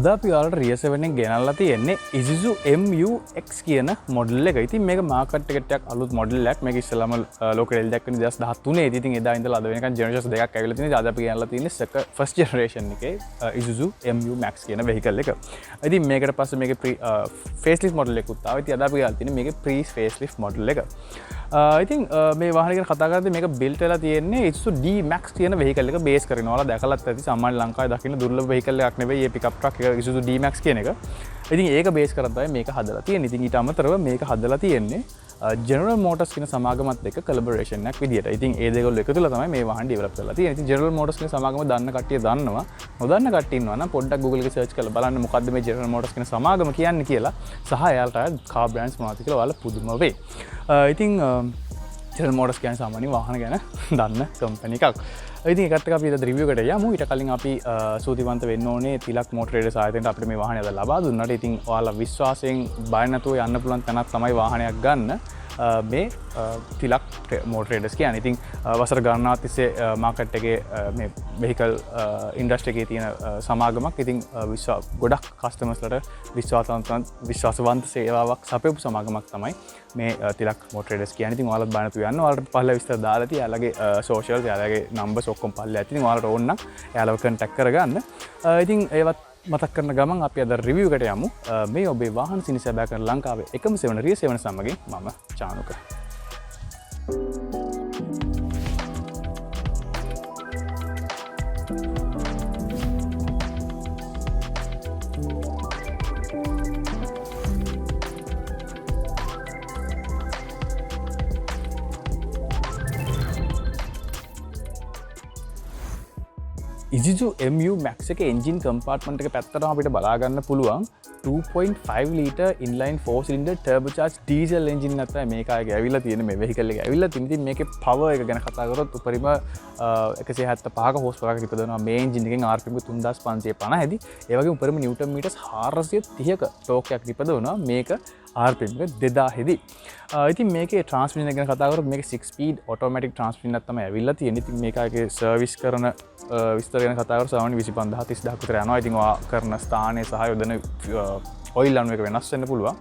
අද අපි ඔයාලට Rio 7 එකෙන් ගෙනල්ලා තියෙන්නේ Isuzu MU-X කියන මොඩල් එක. ඉතින් මේක මාකට් එකට ටිකක් අලුත් මොඩල් එකක්. මේක ඉස්සෙල්ලාම ලෝකෙ එළි දැක්වෙන 2013 දී. ඉතින් එදා ඉඳලා අද වෙනකන් ජෙනරේෂන්ස් දෙකක් ඇවිල්ලා තියෙනවා. අද අපි ගෙනල්ලා තියෙන්නේ ෆස්ට් ජෙනරේෂන් එකේ Isuzu MU Max කියන වෙහිකල් එක. ඉතින් මේකට පස්සේ මේකේ ෆේස්ලිෆ්ට් මොඩල් එකකුත් ආවා. ඉතින් අද අපි ගෙනල්ලා තියෙන්නේ මේකේ ප්‍රී ෆේස්ලිෆ්ට් මොඩල් එක. ඉතින් මේ වාහනේ ගැන කතා කරද්දී මේක බිල්ට් වෙලා තියෙන්නේ Isuzu D-Max කියන වෙහිකල් එක බේස් කරගෙන. ඔයාලා දැකලත් ඇති සාමාන්‍ය ලංකාවේ දකින්න දුර්ලභ වෙහිකල් එකක් නෙවෙයි මේ පිකප් ට්‍රක් එක Isuzu D-Max කියන එක. ඉතින් ඒක බේස් කරන් තමයි මේක හදලා තියෙන්නේ. ඉතින් ඊට අමතරව මේක හදලා තියෙන්නේ General Motors කියන සමාගමත් එක්ක කොලැබොරේෂන් එකක් විදියට. ඉතින් ඒ දෙකවල එකතු වෙලා තමයි මේ වාහන ඩෙවලොප් කරලා තියෙන්නේ. ඉතින් General Motors කියන සමාගම දන්න කට්ටිය දන්නවා. නොදන්න කට්ටිය ඉන්නවා නම් පොඩ්ඩක් Google එකේ සර්ච් කරලා බලන්න මොකද්ද මේ General Motors කියන සමාගම කියන්නේ කියලා. සහ එයාලට කාර් බ්‍රෑන්ඩ්ස් මොනවද කියලා ඔයාලා පුදුම වෙයි. ඉතින් General Motors කියන්නේ සාමාන්‍ය වාහන ගැන දන්න කම්පැනි එකක්. ඉතින් ඒකත් එක්ක අපි අද රිවිව් එකට යමු. ඊට කලින් අපි සූතිවන්ත වෙන්න ඕනේ තිලක් මෝටර් ට්‍රේඩර්ස් ආයතනයට අපිට මේ වාහනය අද ලබා දුන්නාට. ඉතින් ඔයාලා විශ්වාසයෙන් බය නැතුව යන්න පුළුවන් තැනක් තමයි වාහනයක් ගන්න මේ තිලක් මෝටර් ට්‍රේඩර්ස් කියන්නේ. ඉතින් වසර ගණනාවක් තිස්සේ මාකට් එකේ මේ වෙහිකල් ඉන්ඩස්ට්‍රි එකේ තියෙන සමාගමක්. ඉතින් ගොඩක් කස්ටමර්ස්ලට විශ්වාසවන්ත සේවාවක් සපයපු සමාගමක් තමයි මේ තිලක් මෝටර් ට්‍රේඩර්ස් කියන්නේ. ඉතින් ඔයාලත් බය නැතුව යන්න. ඔයාලට පහළ විස්තර දාලා තියෙයි. එයාලගේ සෝෂියල්ස්, එයාලගේ නම්බර්ස් ඔක්කොම පහළ ඇති. ඉතින් ඔයාලට ඕන නම් එයාලව කන්ටැක්ට් කරගන්න. ඉතින් ඒවත් මතක් කරන ගමන් අපි අද රිවිව් එකට යමු. මේ ඔබේ වාහන සිනි සැබෑ කරන ලංකාවේ එකම සෙවන Rio 7 සමගින් මම චානුක. Isuzu MU Max එක එන්ජින් කම්පාර්ට්මන්ට් එක පැත්තට අපිට බලා ගන්න පුළුවන් 2.5 litre inline 4 cylinder turbocharge diesel engine එකක් තමයි මේක ආයේ ඇවිල්ලා තියෙන්නේ. මේ වෙහිකල් එක ඇවිල්ලා තියෙන. ඉතින් මේකේ පවර් එක ගැන කතා කරොත් උපරිම 175ක හෝස් පවර් එකක් ඉපදවනවා මේ එන්ජින් එකෙන් RPM 3550දී. ඒ වගේම උපරිම නිව්ටන් මීටර්ස් 430ක ටෝක් එකක් ඉපදවනවා මේක RPM එක 2000දී. ඉතින් මේකේ ට්‍රාන්ස්මිෂන් එක ගැන කතා කරොත් මේකේ 6 ස්පීඩ් ඔටෝමැටික් ට්‍රාන්ස්මිෂන් එකක් තමයි ඇවිල්ලා තියෙන්නේ. ඉතින් මේකගේ සර්විස් කරන විස්තර ගැන කතා කරලා සාමාන්‍ය 25000 30000 කට යනවා. ඉතින් ඔයා කරන ස්ථානයේ සහ යොදන ඔයිල් අණු එක වෙනස් වෙන්න පුළුවන්.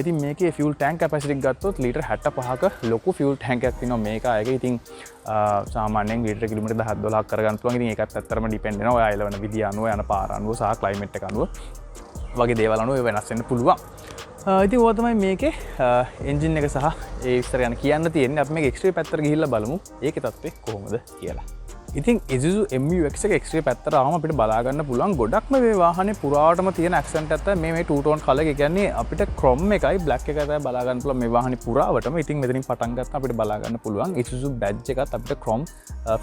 ඉතින් මේකේ ෆියුල් ටැන්ක් කැපැසිටි එක ගත්තොත් ලීටර් 65ක ලොකු ෆියුල් ටැන්ක් එකක් තියෙනවා මේක ආයේ. ඉතින් සාමාන්‍යයෙන් ලීටර් කිලෝමීටර් 10 12ක් කරගන්න පුළුවන්. ඉතින් ඒකත් ඇත්තටම ඩිපෙන්ඩ් වෙනවා ඔයා එලවන විදිය අනුව, යන පාර අනුව සහ ක්ලයිමේට් එක අනුව වගේ දේවල් අනුව වෙනස් වෙන්න පුළුවන්. ඉතින් ඕවා තමයි මේකේ එන්ජින් එක සහ ඒ විස්තර ගැන කියන්න තියෙන්නේ. අපි මේක එක්ස්ට්‍රීම් පැත්තට ගිහිල්ලා බලමු ඒකේ තත්ත්වය කොහොමද කියලා. ඉතින් Isuzu MU-X එක එක්ස්ට්‍රීම් පැත්තට ආවම අපිට බලා ගන්න පුළුවන් ගොඩක්ම මේ වාහනේ පුරාවටම තියෙන ඇක්සන්ට් එක තමයි මේ ටූ ටෝන් කලර් එක. කියන්නේ අපිට ක්‍රොම් එකයි බ්ලැක් එකයි තමයි බලා ගන්න පුළුවන් මේ වාහනේ පුරාවටම. ඉතින් මෙතනින් පටන් ගත්තා අපිට බලා ගන්න පුළුවන් Isuzu badge එකත් අපිට ක්‍රොම්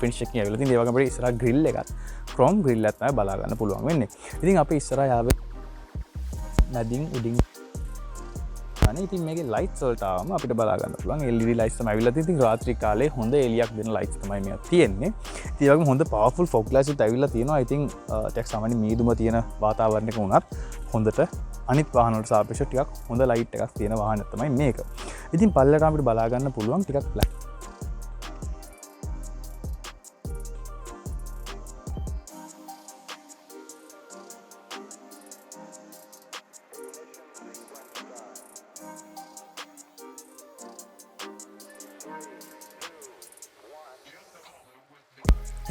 ෆිනිෂ් එකකින් ඇවිල්ලා තියෙන. ඒ වගේම අපිට ඉස්සරහ ග්‍රිල් එකත් ක්‍රොම් ග්‍රිල් එකක් තමයි බලා ගන්න පුළුවන් වෙන්නේ. ඉතින් අපි ඉස්සරහ යාවේ නැදින් උඩින් ඉතින් මේකේ ලයිට්ස් වලට ආවම අපිට බලා ගන්න පුළුවන් LED ලයිට්ස් තමයි ඇවිල්ලා තියෙන්නේ. ඉතින් රාත්‍රී කාලේ හොඳ එළියක් දෙන ලයිට්ස් තමයි මේක තියෙන්නේ. ඉතින් ඒ වගේම හොඳ පවර්ෆුල් ෆොග් ලයිට්ස් උත් ඇවිල්ලා තියෙනවා. ඉතින් ටිකක් සාමාන්‍ය මීදුම තියෙන වාතාවරණයක වුණත් හොඳට අනිත් වාහන වලට සාපේක්ෂව ටිකක් හොඳ ලයිට් එකක් තියෙන වාහනයක් තමයි මේක. ඉතින් පල්ලට අපිට බලා ගන්න පුළුවන් ටිකක් බ්ලැක්.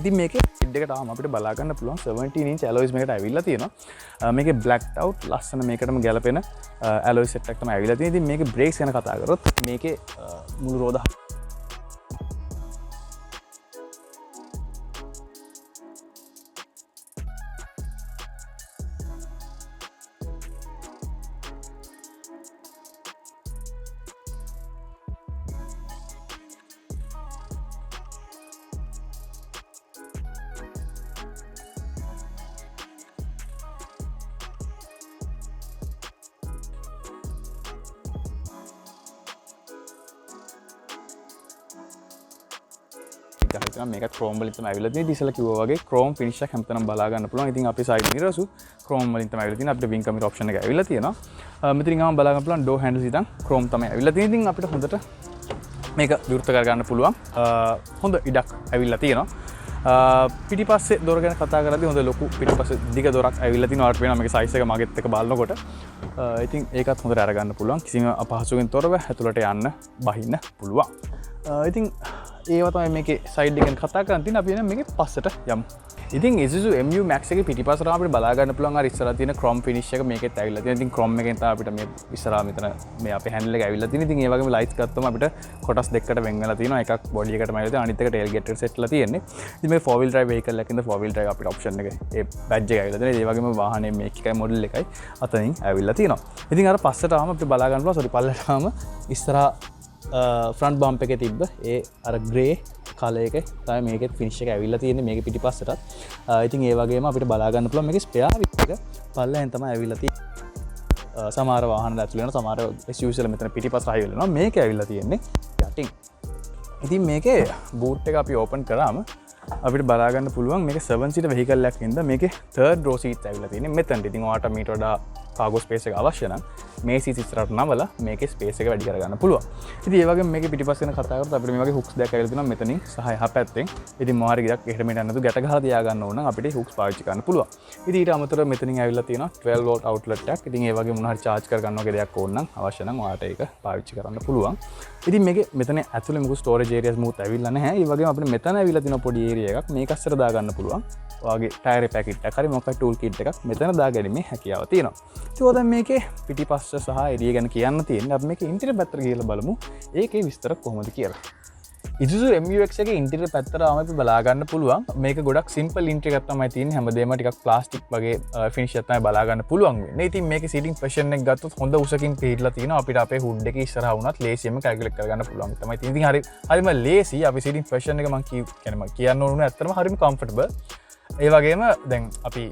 ඉතින් මේකේ හෙඩ් එකට ආවම අපිට බලා ගන්න පුළුවන් 17 inch alloys මේකට ඇවිල්ලා තියෙනවා. මේකේ blacked out ලස්සන මේකටම ගැලපෙන alloy set එකක් තමයි ඇවිල්ලා තියෙන්නේ. ඉතින් මේකේ brakes ගැන කතා කරොත් මේකේ මුළු රෝද මේක ක්‍රෝම් වලින් තමයි ඇවිල්ලා තියෙන්නේ. ඉතින් කිව්වා වගේ ක්‍රෝම් ෆිනිෂ් එක හැමතැනම බලා ගන්න පුළුවන්. ඉතින් අපි සයිඩ් මිරර්ස් ක්‍රෝම් වලින් තමයි ඇවිල්ලා තියෙන්නේ. අපිට වින් කැමරා ඔප්ෂන් එක ඇවිල්ලා තියෙනවා. මෙතනින් ගමන් බලා ගන්න පුළුවන් ඩෝ හැන්ඩල්ස් ඉතින් ක්‍රෝම් තමයි ඇවිල්ලා තියෙන්නේ. ඉතින් අපිට හොඳට මේක විවෘත කර ගන්න පුළුවන්. හොඳ ඉඩක් ඇවිල්ලා තියෙනවා. පිටිපස්සේ දොර ගැන කතා කරද්දී හොඳ ලොකු පිටිපස්සේ දිග දොරක් ඇවිල්ලා තිනවා. ඔයාලට පේනවා මේකේ සයිස් එක මගෙත් එක බලනකොට. ඉතින් ඒකත් හොඳට අරගන්න පුළුවන්. කිසිම අපහසුකින් තොරව ඇතුළට යන්න බහින්න පුළුවන්. ඉතින් ඒවා තමයි මේකේ සයිඩ් එකෙන් කතා කරන් තියෙන. අපි එන මේකේ පස්සට යමු. ඉතින් Isuzu MU Max එකේ පිටිපස්සට අපිට බලා ගන්න පුළුවන් අර ඉස්සරහා තියෙන chrome finish එක මේකෙත් ඇවිල්ලා තියෙනවා. ඉතින් chrome එකෙන් තමයි අපිට මේ ඉස්සරහා මෙතන මේ අපේ handle එක ඇවිල්ලා තියෙන්නේ. ඉතින් ඒ වගේම lights ගත්තම අපිට කොටස් දෙකකට වෙන් වෙලා තියෙනවා. එකක් body එකටම ඇවිල්ලා තියෙනවා. අනිත් එක tailgate එකට set වෙලා තියෙන්නේ. ඉතින් මේ 4 wheel drive vehicle එකකින්ද 4 wheel drive අපිට option එක ඒ badge එක ඇවිල්ලා තියෙනවා. ඒ වගේම වාහනේ මේක එකයි model එකයි අතනින් ඇවිල්ලා තියෙනවා. ඉතින් අර පස්සට ආවම අපිට බලා ගන්න පුළුවන්. sorry පල්ලට ආවම ඉස්සරහා ෆ්‍රන්ට් බම්ප් එකේ තිබ්බ ඒ අර ග්‍රේ කලර් එක තමයි මේකේ ෆිනිෂ් එක ඇවිල්ලා තියෙන්නේ මේකේ පිටිපස්සටත්. ඉතින් ඒ වගේම අපිට බලා ගන්න පුළුවන් මේකේ ස්පෙයා විත් එක පල්ලෙන් තමයි ඇවිල්ලා තියෙන්නේ. සමහර වාහන ඇතුළේ වෙන සමහර SUV වල මෙතන පිටිපස්ස හයි වෙලා යනවා. මේක ඇවිල්ලා තියෙන්නේ යටින්. ඉතින් මේකේ බූට් එක අපි ඕපන් කරාම අපිට බලා ගන්න පුළුවන් මේක 7 seater vehicle එකක් ඉඳලා මේකේ third row seats ඇවිල්ලා තියෙන්නේ මෙතනට. ඉතින් ඔයාට මීට වඩා කාගෝ ස්පේස් එක අවශ්‍ය නම් මේ සීට් ඉස්සරහට නමලා මේකේ ස්පේස් එක වැඩි කරගන්න පුළුවන්. ඉතින් ඒ වගේම මේකේ පිටිපස්ස ගැන කතා කරද්දී අපිට මේ වගේ හුක්ස් දෙකක් ඇවිල්ලා තියෙනවා මෙතනින් සහ එහා පැත්තෙන්. ඉතින් මොහාරි ගියක් එහෙට මෙහෙට යන්න තු ගැට ගහලා තියා ගන්න ඕන නම් අපිට හුක්ස් පාවිච්චි කරන්න පුළුවන්. ඉතින් ඊට අමතරව මෙතනින් ඇවිල්ලා තියෙනවා 12 volt outlet එකක්. ඉතින් ඒ වගේ මොනවාරි charge කර ගන්න වගේ දෙයක් ඕන නම් අවශ්‍ය නම් ඔයාට ඒක පාවිච්චි කරන්න පුළුවන්. ඉතින් මේකේ මෙතන ඇතුලේ මොකද storage areas මුත් ඇවිල්ලා නැහැ. ඒ වගේම අපිට මෙතන ඇවිල්ලා තියෙන පොඩි area එකක් මේක අස්සර දා ගන්න පුළුවන්. ඔයාගේ tyre packet එකක් හරි මොකක් tool kit එකක් මෙතන දාගැනීමේ හැකියාව තියෙනවා. ඉතින් ඔය දැන් මේකේ පිටිපස්ස සහ එළිය ගැන කියන්න තියෙන්නේ. අපි මේකේ ඉන්ටීරියර් පැත්තට ගිහලා බලමු. ඒකේ විස්තර කොහොමද කියලා. Isuzu MU-X එකේ ඉන්ටීරියර් පැත්තට ආවම අපි බලා ගන්න පුළුවන්. මේක ගොඩක් සිම්පල් ඉන්ටීරියර් එකක් තමයි තියෙන්නේ. හැමදේම ටිකක් ප්ලාස්ටික් වගේ ෆිනිෂ් එකක් තමයි බලා ගන්න පුළුවන් වෙන්නේ. ඉතින් මේකේ සීටින් පොසිෂන් එක ගත්තොත් හොඳ උසකින් පිළිලා තියෙනවා. අපිට අපේ හුඩ් එකේ ඉස්සරහා වුණත් ලේසියෙන්ම කැල්කියුලේට් කරගන්න පුළුවන් තමයි තියෙන්නේ. ඉතින් හරිම ලේසි. අපි සීටින් පොසිෂන් එක මම කියන්න ඕනේ ඇත්තටම හරිම කම්ෆර්ටබල්. ඒ වගේම දැන් අපි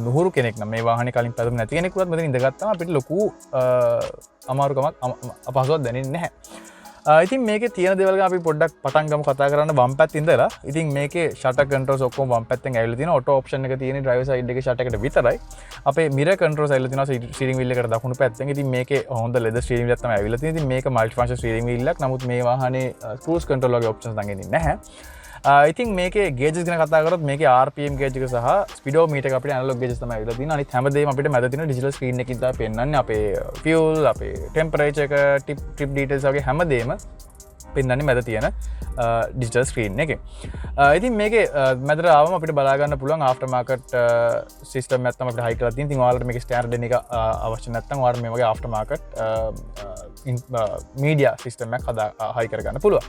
නුහුරු කෙනෙක් නම් මේ වාහනේ කලින් පැදම නැති කෙනෙකුවත් මෙතන ඉඳගත්තාම අපිට ලොකු අමාරුකමක් අපහසුතාවක් දැනෙන්නේ නැහැ. ඉතින් මේකේ තියෙන දේවල් ගැන අපි පොඩ්ඩක් පටන් ගමු කතා කරන්න වම් පැත්තේ ඉඳලා. ඉතින් මේකේ ෂටර් කන්ට්‍රෝල්ස් ඔක්කොම වම් පැත්තෙන් ඇවිල්ලා තියෙනවා. ඔටෝ ඔප්ෂන් එක තියෙන්නේ ඩ්‍රයිවර් සයිඩ් එකේ ෂටර් එකට විතරයි. අපේ මිරර් කන්ට්‍රෝල්ස් ඇවිල්ලා තියෙනවා ස්ටීරින්ග් වීල් එකට දකුණු පැත්තෙන්. ඉතින් මේකේ හොඳ ලෙදර් ස්ටීරින්ග් වීල් එකක් තමයි ඇවිල්ලා තියෙන්නේ. ඉතින් මේක මල්ටි ෆන්ක්ෂන් ස්ටීරින්ග් වීල් එකක්. නමුත් මේ වාහනේ ක්‍රූස් කන්ට්‍රෝල් වගේ ඔප්ෂන්ස් නැගෙන්නේ නැහැ. ඉතින් මේකේ ගේජස් ගැන කතා කරොත් මේකේ RPM ගේජ් එක සහ ස්පීඩෝමීටර් එක අපිට ඇනලොග් ගේජස් තමයි ඇවිල්ලා තියෙන්නේ. අනිත් හැමදේම අපිට මැද තියෙන ඩිජිටල් ස්ක්‍රීන් එකකින් තමයි පෙන්වන්නේ. අපේ ෆියුල්, අපේ ටෙම්පරේචර් එක, ට්‍රිප් ඩීටේල්ස් වගේ හැමදේම පෙන්වන්නේ මැද තියෙන ඩිජිටල් ස්ක්‍රීන් එකේ. ඉතින් මේකේ මැදට ආවම අපිට බලා ගන්න පුළුවන් ආෆ්ටර් මාකට් සිස්ටම් එකක් තමයි අපිට හයි කරලා තියෙන්නේ. ඉතින් ඔයාලට මේකේ ස්ටෑන්ඩඩ් එක අවශ්‍ය නැත්නම් ඔයාලට මේ වගේ ආෆ්ටර් මාකට් මීඩියා සිස්ටම් එකක් හයි කරගන්න පුළුවන්.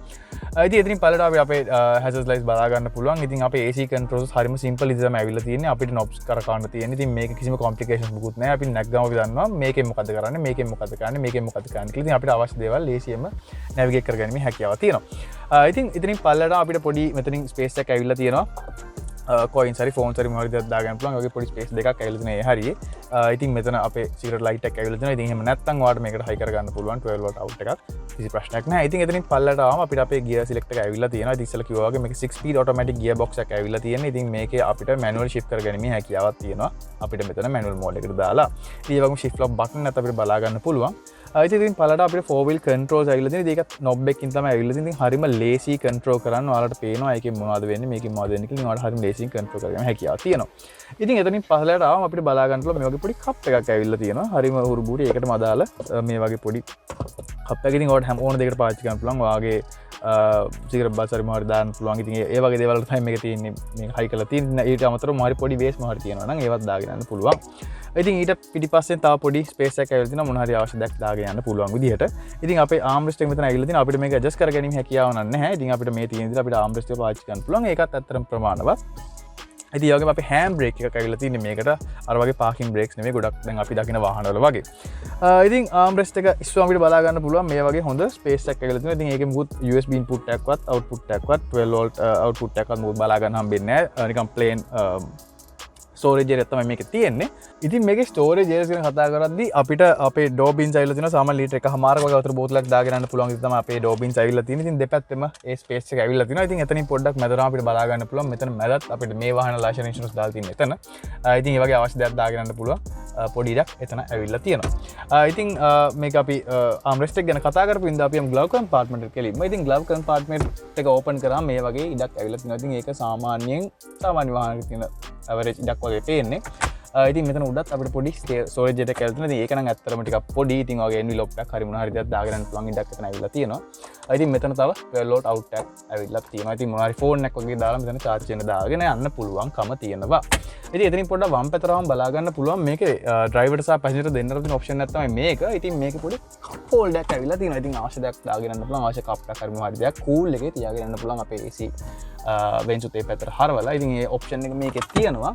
ඉතින් එතනින් පළට අපි අපේ හැසල්ස් ලයිට්ස් බලා ගන්න පුළුවන්. ඉතින් අපේ AC කන්ට්‍රෝල්ස් හරිම සිම්පල් ඉදි තමයි ඇවිල්ලා තියෙන්නේ. අපිට knobs කරකවන්න තියෙන්නේ. ඉතින් මේක කිසිම කොම්ප්ලිකේෂන්ස් මුකුත් නැහැ. අපි නැග්ගම අපි දන්නවා මේකෙන් මොකද කරන්නේ, මේකෙන් මොකද කරන්නේ, මේකෙන් මොකද කරන්නේ කියලා. ඉතින් අපිට අවශ්‍ය දේවල් ලේසියෙන්ම නැවිගේට් කරගැනීමේ හැකියාව තියෙනවා. ඉතින් ඉතින් පල්ලට අපිට පොඩි මෙතනින් ස්පේස් එකක් ඇවිල්ලා තියෙනවා. කොයින්ස් හරි ෆෝන්ස් හරි මොකද දාගන්න පුළුවන්. ඔයගේ පොඩි ස්පේස් දෙකක් ඇවිල්ලා තියෙනවා. ඒ හරියේ. ඉතින් මෙතන අපේ සිගරට් ලයිට් එකක් ඇවිල්ලා තියෙනවා. ඉතින් එහෙම නැත්නම් ඔයාලට මේකට හයි කරගන්න පුළුවන් 12 වෝල්ට් අවුට් එකක්. කිසි ප්‍රශ්නයක් නැහැ. ඉතින් එතනින් පල්ලට ආවම අපිට අපේ ගියර් සිලෙක්ට් එක ඇවිල්ලා තියෙනවා. ඉතින් ඉස්සෙල්ලා කිව්වා වගේ මේක 6 ස්පීඩ් ඔටෝමැටික් ගියර් බොක්ස් එකක් ඇවිල්ලා තියෙනවා. ඉතින් මේකේ අපිට මැනුවල් shift කරගැනීමේ හැකියාවක් තියෙනවා. අපිට මෙතන මැනුවල් මෝඩ් එකට දාලා. ඉතින් ඒ වගේම shift lock button එකත් අපිට බලා ගන්න පුළුවන්. ඉතින් පළට අපිට 4 wheel controls ඇවිල්ලා තියෙනවා. ඒකත් knob එකකින් තමයි ඇවිල්ලා තියෙන්නේ. ඉතින් හරිම ලේසි control කරන්න. ඔයාලට පේනවා ඒකෙන් මොනවද වෙන්නේ, මේකෙන් මොනවද වෙන්නේ කියලා. ඔයාලට හරිම ලේසියෙන් control කරගන්න හැකියාවක් තියෙනවා. ඉතින් එතනින් පහළට ආවම අපිට බලා ගන්න පුළුවන් මේ වගේ පොඩි කප් එකක් ඇවිල්ලා තියෙනවා. හරිම හුරු බුඩි ඒකටම අදාළ මේ වගේ පොඩි කප් එකක්. ඉතින් ඔයාලට හැම ඕන දෙයකට පාවිච්චි කරන්න පුළුවන්. ඔයාගේ සිගරට් බස් හරි මොහරි දාන්න පුළුවන්. ඉතින් ඒ වගේ දේවල් තමයි මේක තියෙන්නේ. මේක හයි කරලා තියෙන්නේ. ඊට අමතරව මොහරි පොඩි බේස් මොහරි තියෙනවා නම් ඒවත් දාගෙන යන්න පුළුවන්. ඉතින් ඊට පිටිපස්සෙන් තව පොඩි ස්පේස් එකක් ඇවිල්ලා තියෙනවා. මොන හරි අවශ්‍ය දෙයක් දාගෙන යන්න පුළුවන් විදිහට. ඉතින් අපේ ආම් රෙස්ට් එක මෙතන ඇවිල්ලා තියෙනවා. අපිට මේක ඇඩ්ජස්ට් කරගැනීමේ හැකියාව නැහැ. ඉතින් අපිට මේ තියෙන විදිහට අපිට ආම් රෙස්ට් එක පාවිච්චි කරන්න පුළුවන්. ඒකත් ඇත්තටම ප්‍රමාණවත්. ඉතින් ඒ වගේම අපේ හෑන්ඩ් බ්‍රේක් එකක් ඇවිල්ලා තියෙන්නේ. මේකට අර වගේ පාකින් බ්‍රේක්ස් නෙමෙයි, ගොඩක් දැන් අපි දකින වාහනවල වගේ. ඉතින් ආම් රෙස්ට් එක ඉස්සුවම අපිට බලා ගන්න පුළුවන් මේ වගේ හොඳ ස්පේස් එකක් ඇවිල්ලා තියෙනවා. ඉතින් ඒකේ මුකුත් USB input එකක්වත් output එකක්වත් 12 volt output එකක්වත් මුකුත් බලා ගන්න හම්බෙන්නේ නැහැ. නිකන් plain ස්ටෝරේජ් එකක් තමයි මේකේ තියෙන්නේ. ඉතින් මේකේ ස්ටෝරේජ් එක ගැන කතා කරද්දී අපිට අපේ ඩෝබින්ස් ඇවිල්ලා තියෙනවා සාමාන්‍ය ලීටර් එකමාරක වගේ වතුර බෝතලයක් දාගෙන යන්න පුළුවන් විදිහට තමයි අපේ ඩෝබින්ස් ඇවිල්ලා තියෙන්නේ. ඉතින් දෙපැත්තෙම ඒ ස්පේස් එක ඇවිල්ලා තියෙනවා. ඉතින් එතනින් පොඩ්ඩක් මැදටම අපිට බලා ගන්න පුළුවන්. මෙතන මැදත් අපිට මේ වාහන ලයිසන්ස් ඉන්ෂුරන්ස් දාලා තියෙන එතන. ඉතින් ඒ වගේ අවශ්‍ය දෙයක් දාගෙන යන්න පුළුවන්. පොඩි ඉඩක් එතන ඇවිල්ලා තියෙනවා. ඉතින් මේක අපි ආම්රෙස්ට් එක ගැන කතා කරපු ඉඳන් අපි යම් ග්ලව් කම්පාර්ට්මන්ට් එකට කෙලින්ම. ඉතින් ග්ලව් කම්පාර්ට්මන්ට් එක ඕපන් කරාම මේ වගේ ඉඩක් ඇවිල්ලා තියෙනවා. ඉතින් ඒක සාමාන්‍ය වාහනයක තියෙන ඇවරේජ් ඉඩක් වගේ පේන්නේ. ඉතින් මෙතන උඩත් අපිට පොඩි ස්ටෝරේජ් එකක් ඇවිල්ලා තියෙනවා. ඒක නම් ඇත්තටම ටිකක් පොඩි. ඉතින් වගේ එන්විලොප් එකක් හරි මොනවා හරි දෙයක් දාගෙන යන්න පුළුවන් ඉඩක් එතන ඇවිල්ලා තියෙනවා. ඉතින් මෙතන තව 12 වෝල්ට් outlet ඇවිල්ලා තියෙනවා. ඉතින් මොනවා හරි ෆෝන් එකක් වගේ දාලා මෙතන charge වෙන්න දාගෙන යන්න පුළුවන්කම තියෙනවා. ඉතින් එතනින් පොඩ්ඩක් වම් පැතරම බලා ගන්න පුළුවන් මේකේ ඩ්‍රයිවර්ට සහ පැසෙන්ජර් දෙන්නට තියෙන ඔප්ෂන් එකක් තමයි මේක. ඉතින් මේකේ පොඩි කප් හෝල්ඩර් එකක් ඇවිල්ලා තියෙනවා. ඉතින් අවශ්‍ය දෙයක් දාගෙන යන්න පුළුවන්. අවශ්‍ය කප් එකක් හරි මොනවා හරි දෙයක් කූල් එකේ තියාගෙන යන්න පුළුවන් අපේ AC වෙන්සුත් ඒ පැත්තට හරවලා. ඉතින් ඒ ඔප්ෂන් එක මේකේ තියෙනවා.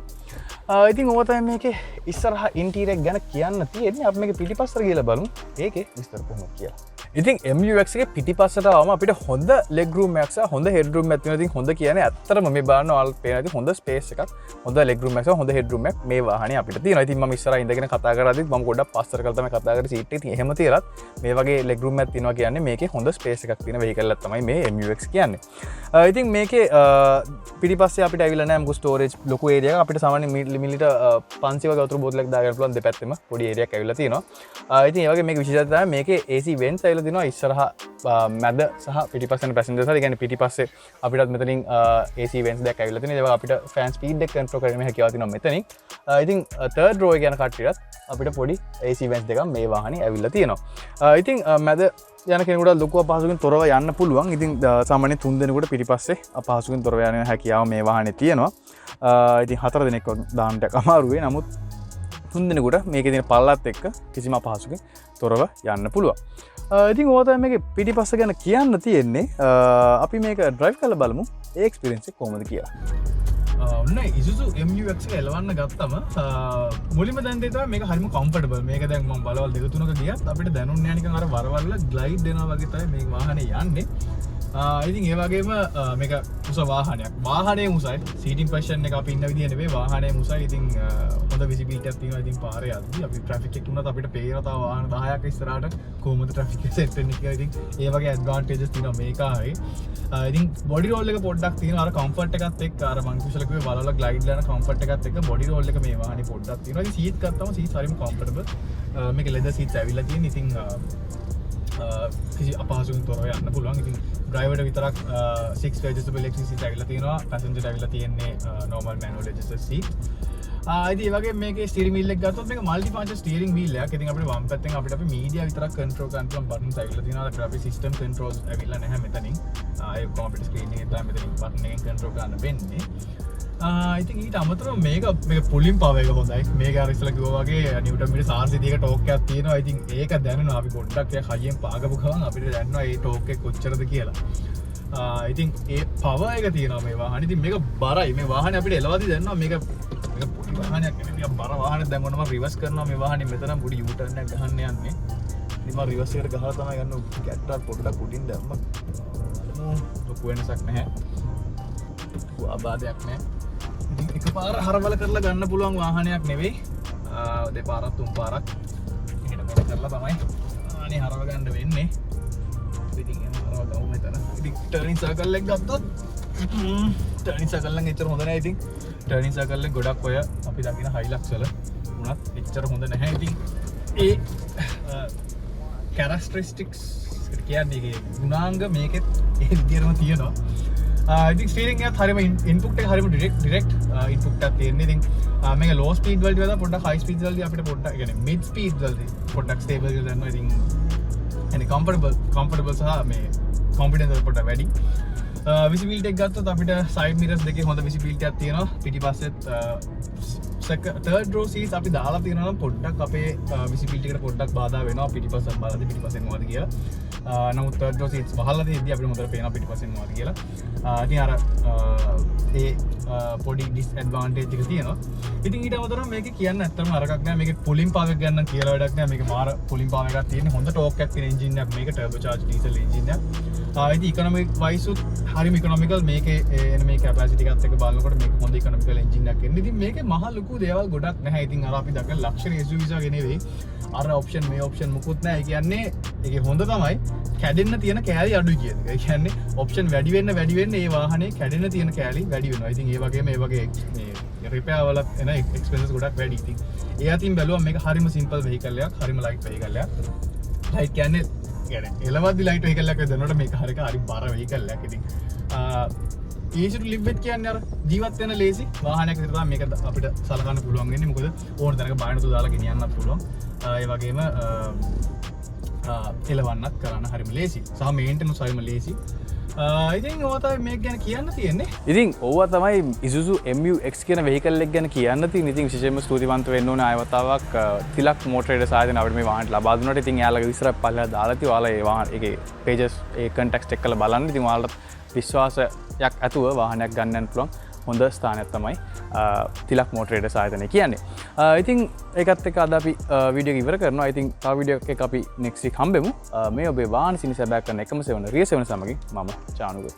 ඉතින් ඕවා තමයි මේකේ ඉස්සරහා ඉන්ටීරියර් ගැන කියන්න තියෙන්නේ. අපි මේකේ පිටිපස්සට ගිහලා බලමු ඒකේ විස්තර කොහොමද කියලා. ඉතින් MUX එකේ පිටිපස්සට ආවම අපිට හොඳ ලෙග් රූම් එකක් සහ හොඳ හෙඩ් රූම් එකක් තියෙනවා. ඉතින් හොඳ කියන්නේ ඇත්තටම මේ බලන්න ඔයාලට පේනවා. ඉතින් හොඳ ස්පේස් එකක්, හොඳ ලෙග් රූම් එකක් සහ හොඳ හෙඩ් රූම් එකක් මේ වාහනේ අපිට තියෙනවා. ඉතින් මම ඉස්සරහා ඉඳගෙන කතා කරද්දිත් මම පොඩ්ඩක් පස්සට කරලා තමයි කතා කරේ සීට් එක. ඉතින් එහෙම තියලත් මේ වගේ ලෙග් රූම් එකක් තියෙනවා කියන්නේ මේකේ හොඳ ස්පේස් එකක් තියෙන වෙහිකල් එකක් තමයි මේ MUX කියන්නේ. ඉතින් මේකේ පිටිපස්සේ අපිට ඇවිල්ලා නැහැ මොකද ස්ටෝරේජ් ලොකු ඒරියා එකක්. අපිට සාමාන්‍ය මිලිලීටර් 500 වගේ වතුර බෝතලයක් දාගන්න පුළුවන් දෙපැත්තෙම පොඩි ඒරියා එකක් ඇවිල්ලා තියෙනවා. ඉතින් ඒ වගේ මේක විශේෂත්වය තමයි මේකේ AC vents ඇවිල්ලා තියෙනවා ඉස්සරහා මැද සහ පිටිපස්සෙන් පැසෙන්ජර්ස් හරි කියන්නේ පිටිපස්සේ අපිටත් මෙතනින් AC vents දෙකක් ඇවිල්ලා තියෙනවා. ඒ වගේ අපිට ෆෑන් ස්පීඩ් එක කන්ට්‍රෝල් කිරීමේ හැකියාව තියෙනවා මෙතනින්. ඉතින් third row එක යන කට්ටියටත් අපිට පොඩි AC vents දෙකක් මේ වාහනේ ඇවිල්ලා තියෙනවා. ඉතින් මැද යන කෙනෙකුට ලොකු අපහසුකින් තොරව යන්න පුළුවන්. ඉතින් සාමාන්‍යයෙන් 3 දෙනෙකුට පිටිපස්සේ අපහසුකින් තොරව යන හැකියාව මේ වාහනේ තියෙනවා. ඉතින් 4 දෙනෙක් දාන්න ටික අමාරු වෙයි. නමුත් 3 දෙනෙකුට මේකේ තියෙන පල්ලත් එක්ක කිසිම අපහසුකින් තොරව යන්න පුළුවන්. ඉතින් ඕවා තමයි මේකේ පිටිපස්ස ගැන කියන්න තියෙන්නේ. අපි මේක ඩ්‍රයිව් කරලා බලමු ඒ එක්ස්පීරියන්ස් එක කොහොමද කියලා. ඔන්න Isuzu MUX එක එලවන්න ගත්තම මුලින්ම දැන් දෙනවා මේක හරිම කම්ෆර්ටබල්. මේක දැන් මම බලවල් දෙක තුනක ගියත් අපිට දැනුන්නේ නැහැ නිකන් අර වරවල්ල ග්ලයිඩ් වෙනවා වගේ තමයි මේ වාහනේ යන්නේ. ඉතින් ඒ වගේම මේක උස වාහනයක්. වාහනේ උසයි. සීටින් පොසිෂන් එක අපි ඉන්න විදිහ නෙවෙයි වාහනේ උසයි. ඉතින් හොඳ විසිබිලිටි එකක් තියෙනවා. ඉතින් පාරේ යද්දි අපි ට්‍රැෆික් එකක් වුණත් අපිට පේනවා තව වාහන 10ක් ඉස්සරහට කොහොමද ට්‍රැෆික් එක සෙට් වෙන්නේ කියලා. ඉතින් ඒ වගේ ඇඩ්වාන්ටේජස් තියෙනවා මේකයි. ඉතින් බොඩි රෝල් එක පොඩ්ඩක් තියෙනවා. අර කම්ෆර්ට් එකත් එක්ක අර මං කිව්සල කිව්වේ වලවල ග්ලයිඩ් යන කම්ෆර්ට් එකත් එක්ක බොඩි රෝල් එක මේ වාහනේ පොඩ්ඩක් තියෙනවා. ඉතින් සීට් ගත්තම සීට් හරිම කම්ෆර්ටබල්. මේක ලෙදර් සීට්ස් ඇවිල්ලා තියෙන. ඉතින් කිසි අපහසුකින් තොරව යන්න පුළුවන්. ඉතින් ඩ්‍රයිවර්ට විතරක් 6 adjustable electric seat ඇවිල්ලා තියෙනවා. පැසෙන්ජර්ට ඇවිල්ලා තියෙන්නේ normal manual adjustable seat. ඉතින් ඒ වගේ මේකේ ස්ටියරින් වීල් එක ගත්තොත් මේක මල්ටි ෆන්ක්ෂන් ස්ටියරින් වීල් එකක්. ඉතින් අපිට වම් පැත්තෙන් අපිට මීඩියා විතරක් කන්ට්‍රෝල් කරන්න පුළුවන් බටන්ස් ඇවිල්ලා තියෙනවා. අපිට අපි සිස්ටම් කන්ට්‍රෝල්ස් ඇවිල්ලා නැහැ මෙතනින්. ඒ ඔක්කොම අපිට ස්ක්‍රීන් එකේ තමයි මෙතනින් බටන් එකෙන් කන්ට්‍රෝල් කරන්න වෙන්නේ. ඉතින් ඊට අමතරව මේක පුලින් පවර් එක හොඳයි. මේක අර ඉස්සලා කිව්වා වගේ නිව්ටන් මීටර් 430ක ටෝක් එකක් තියෙනවා. ඉතින් ඒක දැනෙනවා. අපි පොඩ්ඩක් ඒක හයියෙන් පාගපු ගමන් අපිට දැනෙනවා මේ ටෝක් එක කොච්චරද කියලා. ඉතින් ඒ පවර් එක තියෙනවා මේ වාහනේ. ඉතින් මේක බරයි. මේ වාහනේ අපිට එලවදී දැනෙනවා මේක පොඩි වාහනයක් නෙමෙයි. මේක බර වාහනයක්. දැන් ඔන්න මම රිවර්ස් කරනවා මේ වාහනේ මෙතන පොඩි යූ ටර්න් එකක් ගහන්න යන්නේ. ඉතින් මම රිවර්ස් එකට ගහලා තමයි ගන්න ගැට්ටත් පොඩ්ඩක් උඩින් දැම්මා. ලොකු වෙනසක් නැහැ. ලොකු ආබාධයක් නැහැ. එකපාර හරවල කරලා ගන්න පුළුවන් වාහනයක් නෙවෙයි. දෙපාරක් තුන් පාරක් එහෙට මොකද කරලා තමයි අනේ හරව ගන්න වෙන්නේ. ඉතින් එහෙම හරව ගමු මෙතන. ඉතින් ටර්නින් සර්කල් එක ගත්තොත් ටර්නින් සර්කල් එක එච්චර හොඳ නැහැ. ඉතින් ටර්නින් සර්කල් එක ගොඩක් ඔය අපි දකින හයිලක්ස් වල උනත් එච්චර හොඳ නැහැ. ඉතින් ඒ කැරක්ටරිස්ටික්ස් කියන්නේ ගුණාංග මේකෙත් ඒ විදිහටම තියෙනවා. ඉතින් ස්ටීරින් එකත් හරියම ඉන්පුට් එක හරියම ඩිරෙක්ට් ඉන්පුට් එකක් තියෙන්නේ. ඉතින් මේක ලෝ ස්පීඩ් වලට වඩා පොඩ්ඩක් හයි ස්පීඩ් වලදී අපිට පොඩ්ඩක් يعني මිඩ් ස්පීඩ් වලදී පොඩ්ඩක් ස්ටේබල් කරලා ගන්නවා. ඉතින් يعني කම්ෆර්ටබල් සහ මේ කොන්ෆිඩන්ස් එක පොඩ්ඩක් වැඩි. විසිබිලිටි එක ගත්තොත් අපිට සයිඩ් මිරර්ස් දෙකේ හොඳ විසිබිලිටි එකක් තියෙනවා. පිටිපස්සෙත් third row seats අපි දාලා තියෙනවා නම් පොඩ්ඩක් අපේ විසිබිලිටි එකට පොඩ්ඩක් බාධා වෙනවා. පිටිපස්සෙන් බලද්දී පිටිපස්සෙන් මොකද කියලා. නමුත් third row seats වහලා තියෙද්දී අපිට හොඳට පේනවා පිටිපස්සෙන් මොකද කියලා. ඉතින් අර ඒ පොඩි ඩිස්ඇඩ්වාන්ටේජ් එක තියෙනවා. ඉතින් ඊට අමතරව මේකේ කියන්න ඇත්තටම අරකක් නෑ. මේකේ පුලින් පවර් එක ගන්න කියලා වැඩක් නෑ. මේක මාර පුලින් පවර් එකක් තියෙන හොඳ ටෝක් එකක් තියෙන එන්ජින් එකක්. මේක ටර්බෝ චාර්ජ් ඩීසල් එන්ජින් එකක්. ඉතින් ඉකොනොමික් වයිස් උත් හරිම ඉකොනොමිකල්. මේකේ එන මේ කැපැසිටි එකත් එක්ක බලනකොට මේක හොඳ ඉකොනොමිකල් එන්ජින් එකක් එන්නේ. ඉතින් මේකේ මහ ලොකු ලොකු දේවල් ගොඩක් නැහැ. ඉතින් අර අපි දක්වන ලක්ෂරි SUVs වගේ නෙවෙයි. අර ඔප්ෂන් මේ ඔප්ෂන් මුකුත් නැහැ. ඒ කියන්නේ ඒකේ හොඳ තමයි කැඩෙන්න තියෙන කෑලි අඩුයි කියන එක. ඒ කියන්නේ ඔප්ෂන් වැඩි වෙන්න ඒ වාහනේ කැඩෙන්න තියෙන කෑලි වැඩි වෙනවා. ඉතින් ඒ වගේම මේ වගේ මේ රිපෙයාර් වල එන එක්ස්පෙන්සස් ගොඩක් වැඩි. ඉතින් ඒ අතින් බැලුවම මේක හරිම සිම්පල් වෙහිකල් එකක්, හරිම ලයිට් වෙහිකල් එකක්. ලයිට් කියන්නේ එලවද්දි ලයිට් වෙහිකල් එකක් වෙනකොට මේක හරි බර වෙහිකල් එකක්. ඉතින් easy to live with කියන්නේ අර ජීවත් වෙන ලේසි වාහනයක් විතර තමයි මේක අපිට සලකන්න පුළුවන් වෙන්නේ. මොකද ඕන තැනක බාහිරට දාලා ගෙනියන්නත් පුළුවන්. ඒ වගේම එලවන්නත් කරන්න හරිම ලේසි. සහ මේන්ටනන්ස් හරිම ලේසි. ඉතින් ඕවා තමයි මේක ගැන කියන්න තියෙන්නේ. ඉතින් ඕවා තමයි Isuzu MU-X කියන වෙහිකල් එක ගැන කියන්න තියෙන්නේ. ඉතින් විශේෂයෙන්ම ස්තුතිවන්ත වෙන්න ඕන ආයවතාවක් තිලක් මෝටර් ට්‍රේඩර්ස් ආයතන අපිට මේ වාහනට ලබා දුන්නාට. ඉතින් එයාලගේ විස්තර පල්ලෙහා දාලා තියෙනවා. ඔයාලා ඒ වාහන ඒකේ pages ඒ contacts check කරලා බලන්න. ඉතින් ඔයාලට විශ්වාසයක් ඇතුව වාහනයක් ගන්නන්න පුළුවන් හොඳ ස්ථානයක් තමයි තිලක් මෝටර් ට්‍රේඩර්ස් ආයතනය කියන්නේ. ඉතින් ඒකත් එක්ක අද අපි වීඩියෝ එක ඉවර කරනවා. ඉතින් තව වීඩියෝ එකක් අපි next week හම්බෙමු. මේ ඔබේ වාහන සිනි සැබෑ කරන එකම සෙවන රිය සෙවන සමගින් මම චානුගේ.